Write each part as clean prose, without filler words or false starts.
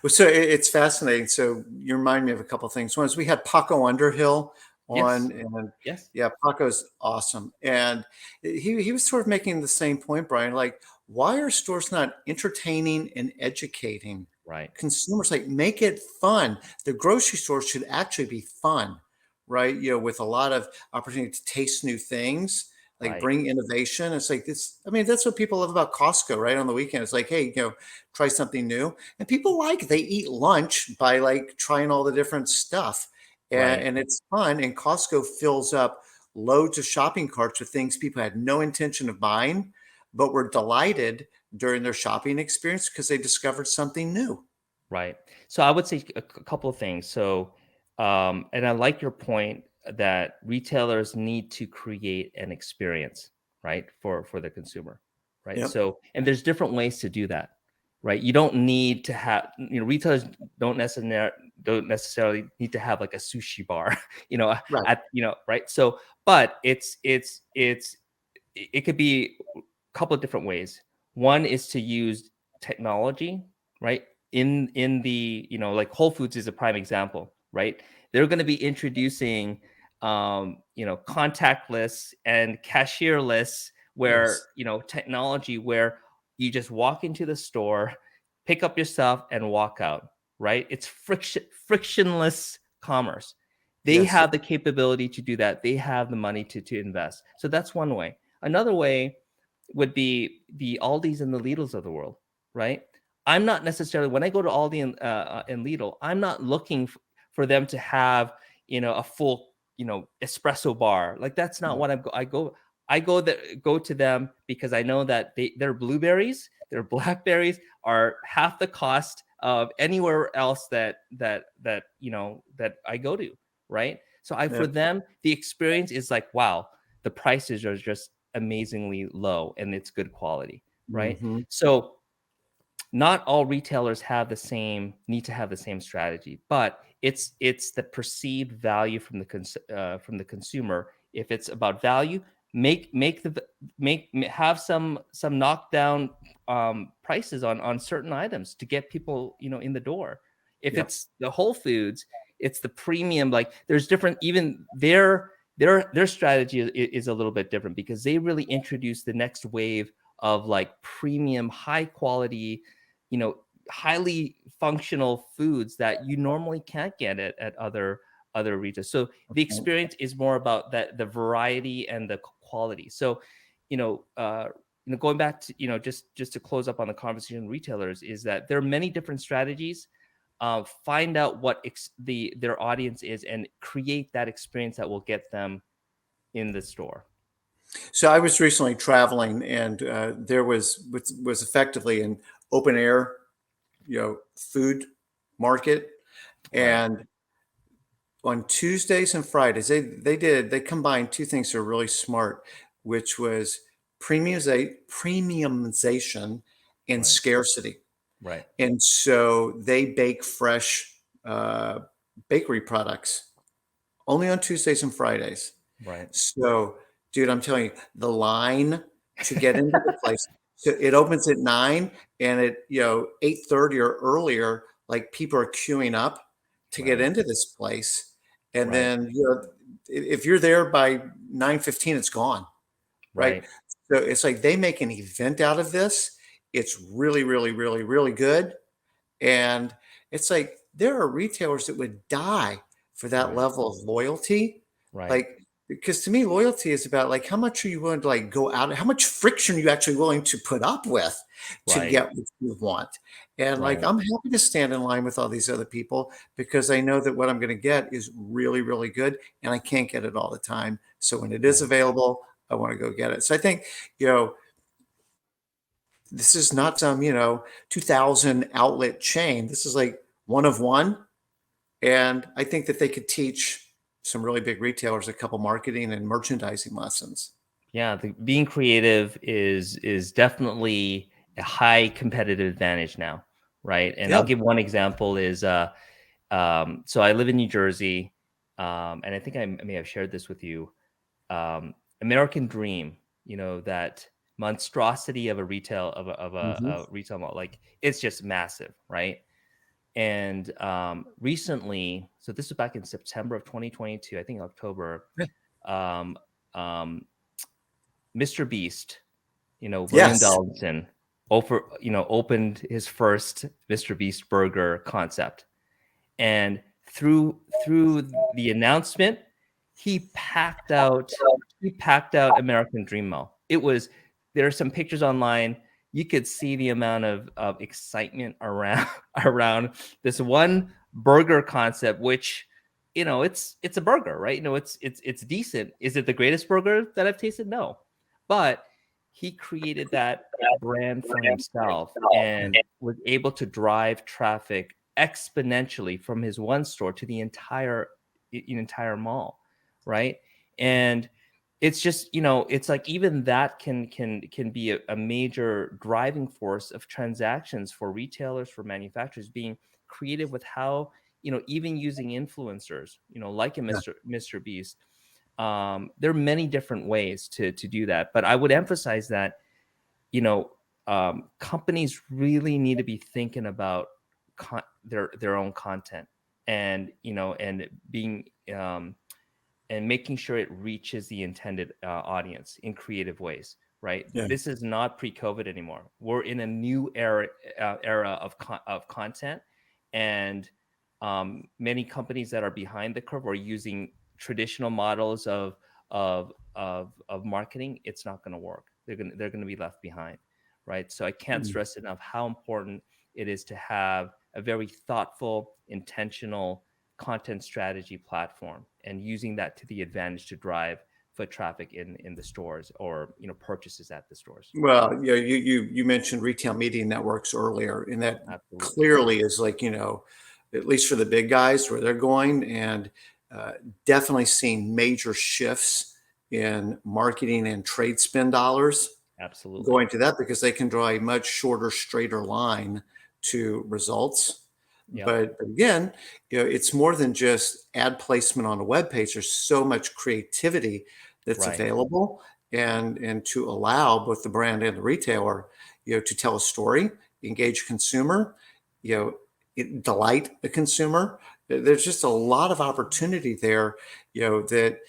Well, so it's fascinating. So you remind me of a couple of things. One is we had Paco Underhill on, Yes. and Yes. yeah, Paco's awesome. And he was sort of making the same point, Brian. Like, why are stores not entertaining and educating Right. consumers? Like, make it fun. The grocery store should actually be fun, right? With a lot of opportunity to taste new things, like Right. bring innovation. It's like this. I mean, that's what people love about Costco, right? On the weekend, it's like, hey, try something new. And people they eat lunch by like trying all the different stuff. And, Right. and it's fun. And Costco fills up loads of shopping carts with things people had no intention of buying, but were delighted during their shopping experience because they discovered something new. Right. So I would say a couple of things. So, and I like your point that retailers need to create an experience, right, for the consumer, right? Yep. So, and there's different ways to do that, right? You don't need to have, retailers don't necessarily need to have like a sushi bar, Right. right? So, but it could be a couple of different ways. One is to use technology, right? In the, like Whole Foods is a prime example, right? They're going to be introducing contactless and cashierless, where Yes. technology where you just walk into the store, pick up your stuff and walk out, right? It's frictionless commerce. They Yes. have the capability to do that. They have the money to invest. So that's one way. Another way would be the Aldis and the Lidls of the world, right? I'm not necessarily, when I go to Aldi and Lidl, I'm not looking for them to have a full espresso bar. Like that's not No. what I go to them because I know that their blueberries, their blackberries are half the cost of anywhere else that I go to, right? So for Yep. them, the experience is like, wow, the prices are just amazingly low and it's good quality, right? Hmm. So not all retailers need to have the same strategy, but it's the perceived value from the consumer. If it's about value, have some knockdown prices on certain items to get people in the door. If Yep. it's the Whole Foods, it's the premium. Like there's different, even their strategy is a little bit different because they really introduce the next wave of like premium, high quality, you know, highly functional foods that you normally can't get at other retailers. So the Okay. experience is more about that, the variety and the quality. So, going back to, just to close up on the conversation, retailers is that there are many different strategies. Find out what their audience is and create that experience that will get them in the store. So I was recently traveling, and there was effectively an open air, food market, Right. and on Tuesdays and Fridays, they combined two things that are really smart, which was premiumization and Right. scarcity. Right. And so they bake fresh bakery products only on Tuesdays and Fridays. Right. So, dude, I'm telling you, the line to get into the place, so it opens at 9, and at 8:30 or earlier, like people are queuing up to get Right. into this place. And Right. then if you're there by 9:15, it's gone, right? Right. So it's like they make an event out of this. It's really, really, really, really good. And it's like there are retailers that would die for that Right. level of loyalty. Right. Like, because to me, loyalty is about like how much are you willing to like go out, how much friction are you actually willing to put up with to Right. get what you want. And like Right. I'm happy to stand in line with all these other people because I know that what I'm going to get is really, really good, and I can't get it all the time. So when it is Right. available, I want to go get it. So I think, you know, this is not some, 2000 outlet chain. This is like one of one. And I think that they could teach some really big retailers a couple marketing and merchandising lessons. Yeah, being creative is definitely a high competitive advantage now, right? And Yeah. I'll give one example is so I live in New Jersey, and I think I may have shared this with you. American Dream, that monstrosity of a Hmm. retail mall, like it's just massive, right? And recently, so this was back in September of 2022, I think October, Yeah. um, um, MrBeast, William Yes. Donaldson, opened his first MrBeast Burger concept, and through the announcement, he packed out American Dream Mall. There are some pictures online. You could see the amount of excitement around around this one burger concept, which it's a burger, right? It's decent. Is it the greatest burger that I've tasted? No, but he created that brand for himself and was able to drive traffic exponentially from his one store to the entire mall, right? And it's just it's like even that can be a major driving force of transactions for retailers, for manufacturers, being creative with how even using influencers, like a Yeah. Mr. Beast. There are many different ways to do that, but I would emphasize that you know companies really need to be thinking about their own content, and and being and making sure it reaches the intended audience in creative ways, right? Yeah. This is not pre-COVID anymore. We're in a new era of content, and many companies that are behind the curve are using traditional models of marketing. It's not going to work. They're going to be left behind, right? So I can't Mm. stress enough how important it is to have a very thoughtful, intentional content strategy platform, and using that to the advantage to drive foot traffic in the stores, or purchases at the stores. Well, you mentioned retail media networks earlier, and that Absolutely. clearly is like, at least for the big guys where they're going, and uh, definitely seeing major shifts in marketing and trade spend dollars Absolutely. going to that because they can draw a much shorter, straighter line to results. Yep. But again, it's more than just ad placement on a web page. There's so much creativity that's Right. available, and to allow both the brand and the retailer, to tell a story, engage a consumer, delight the consumer. There's just a lot of opportunity there, that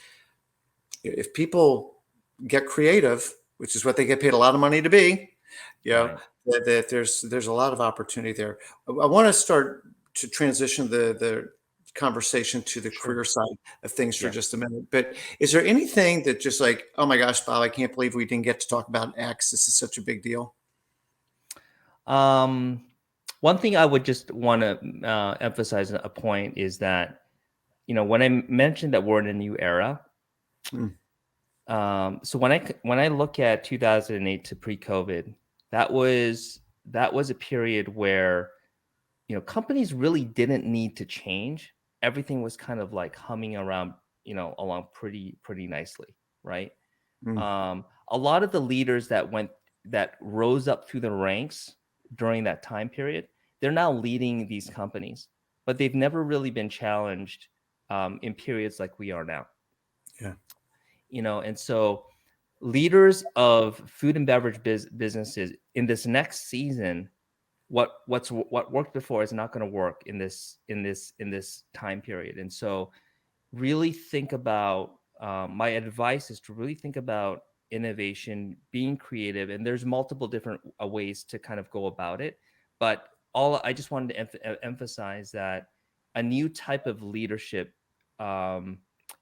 if people get creative, which is what they get paid a lot of money to be, you know, Right. that there's a lot of opportunity there. I want to start to transition the conversation to the Sure. career side of things for Yeah. just a minute. But is there anything that just like, oh my gosh, Bob, I can't believe we didn't get to talk about X. This is such a big deal. um One thing I would just want to emphasize a point is that when I mentioned that we're in a new era, Mm, so when I look at 2008 to pre-COVID, that was a period where companies really didn't need to change. Everything was kind of like humming around, along pretty nicely, right? mm, A lot of the leaders that rose up through the ranks during that time period, they're now leading these companies, but they've never really been challenged in periods like we are now. yeah. And so leaders of food and beverage businesses in this next season, what worked before is not going to work in this time period. And so really think about, my advice is to really think about innovation, being creative, and there's multiple different ways to kind of go about it. But all I just wanted to emphasize that a new type of leadership, um,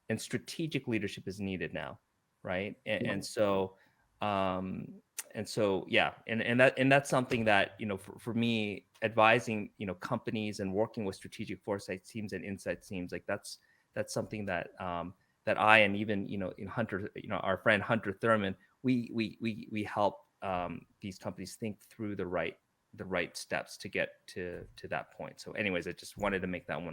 and strategic leadership is needed now, right? Um, and so yeah, and that's something that for me, advising companies and working with strategic foresight teams and insight teams, like that's something that I, and even in Hunter, our friend Hunter Thurman, we help these companies think through the right steps to get to that point. So anyways, I just wanted to make that one